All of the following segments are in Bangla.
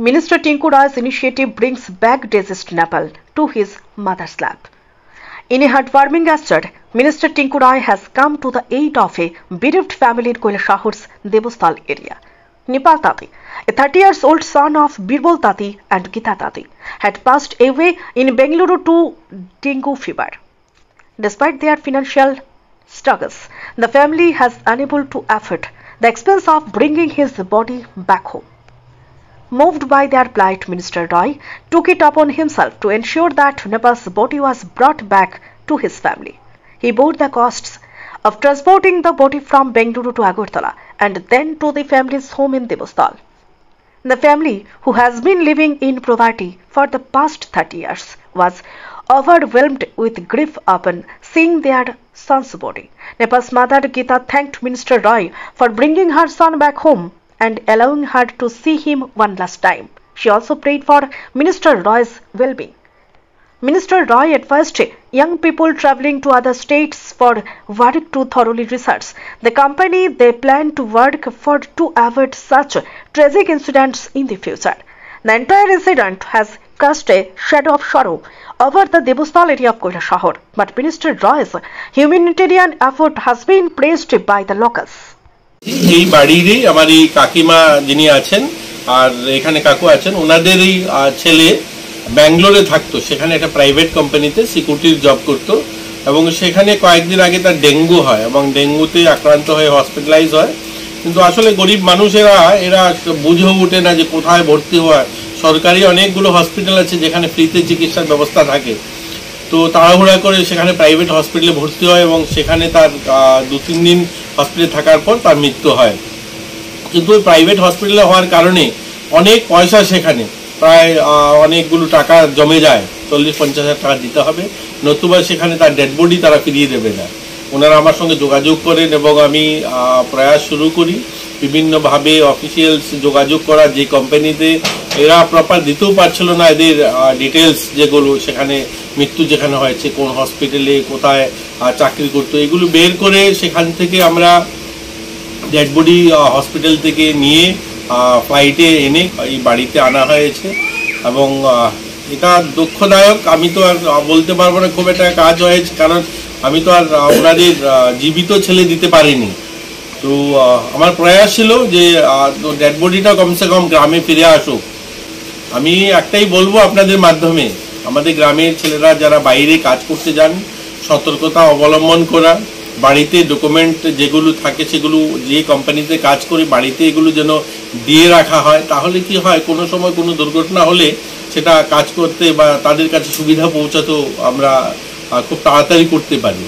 Minister Tinku Roy's initiative brings back deceased Nepal to his mother's lap. In a heartwarming gesture, Minister Tinku Roy has come to the aid of a bereaved family in Kailasahur's Devastal area. Nepal Tati, a 30-year-old son of Birbal Tati and Gita Tati, had passed away in Bengaluru to dengue fever. Despite their financial struggles, the family has unable to afford the expense of bringing his body back home. Moved by their plight, Minister Roy took it upon himself to ensure that Nepal's body was brought back to his family. He bore the costs of transporting the body from Bengaluru to Agartala and then to the family's home in Devastal. The family, who has been living in poverty for the past 30 years, was overwhelmed with grief upon seeing their son's body. Nepal's mother Gita thanked Minister Roy for bringing her son back home and allowing her to see him one last time. She also prayed for Minister Roy's well-being. Minister Roy advised young people travelling to other states for work to thoroughly research the company they plan to work for to avoid such tragic incidents in the future. The entire incident has cast a shadow of sorrow over the Devastal area of Kailasahur, but Minister Roy's humanitarian effort has been praised by the locals. এই বাড়িরই আমার এই কাকিমা যিনি আছেন আর এখানে কাকু আছেন ওনাদেরই ছেলে ব্যাঙ্গালোরে থাকতো সেখানে একটা প্রাইভেট কোম্পানিতে সিকিউরিটির জব করতো এবং সেখানে কয়েকদিন আগে তার ডেঙ্গু হয় এবং ডেঙ্গুতে আক্রান্ত হয়ে হসপিটালাইজ হয় কিন্তু আসলে গরিব মানুষেরা এরা বুঝেও ওঠে না যে কোথায় ভর্তি হয় সরকারি অনেকগুলো হসপিটাল আছে যেখানে ফ্রিতে চিকিৎসার ব্যবস্থা থাকে তো তাড়াহুড়া করে সেখানে প্রাইভেট হসপিটালে ভর্তি হয় এবং সেখানে তার 2-3 দিন হসপিটালে থাকার পর তার মৃত্যু হয় কিন্তু ওই প্রাইভেট হসপিটালে হওয়ার কারণে অনেক পয়সা সেখানে প্রায় অনেকগুলো টাকা জমে যায় 40-50 হাজার টাকা দিতে হবে নতুবা সেখানে তার ডেড বডি তারা ফিরিয়ে দেবে না ওনারা আমার সঙ্গে যোগাযোগ করেন এবং আমি প্রয়াস শুরু করি বিভিন্নভাবে অফিসিয়ালস যোগাযোগ করা যে কোম্পানিতে এরা প্রপার দিতেও পারছিল না এদের ডিটেলস যেগুলো সেখানে মৃত্যু যেখানে হয়েছে কোন হসপিটালে কোথায় চাকরি করতো এগুলো বের করে সেখান থেকে আমরা ডেড বডি হসপিটাল থেকে নিয়ে ফ্লাইটে এনে এই বাড়িতে আনা হয়েছে এবং এটা দুঃখদায়ক আমি তো আর বলতে পারবো না খুব একটা কাজ হয়েছে কারণ আমি তো আর ওনাদের জীবিত ছেলে দিতে পারিনি তো আমার প্রয়াস ছিল যে ডেড বডিটা কমসে কম গ্রামে ফিরে আসুক আমি একটাই বলবো আপনাদের মাধ্যমে আমাদের গ্রামের ছেলেরা যারা বাইরে কাজ করতে যান সতর্কতা অবলম্বন করা বাড়িতে ডকুমেন্ট যেগুলো থাকে সেগুলো যে কোম্পানিতে কাজ করে বাড়িতে এগুলো যেন দিয়ে রাখা হয় তাহলে কি হয় কোনো সময় কোনো দুর্ঘটনা হলে সেটা কাজ করতে বা তাদের কাছে সুবিধা পৌঁছাতো আমরা খুব তাড়াতাড়ি করতে পারি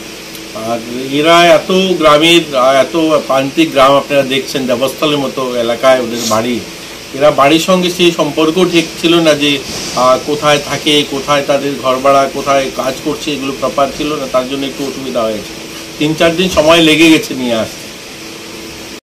আর এরা এত গ্রামের এত প্রান্তিক গ্রাম আপনারা দেখছেন দেবস্থলের মতো এলাকায় ওদের বাড়ি এরা বাড়ির সঙ্গে সেই সম্পর্ক ঠিক ছিল না যে কোথায় থাকে কোথায় তাদের ঘর ভাড়া কোথায় কাজ করছে এগুলো প্রপার ছিল না তার জন্য একটু অসুবিধা হয়েছে 3-4 দিন সময় লেগে গেছে নিয়ে আসতে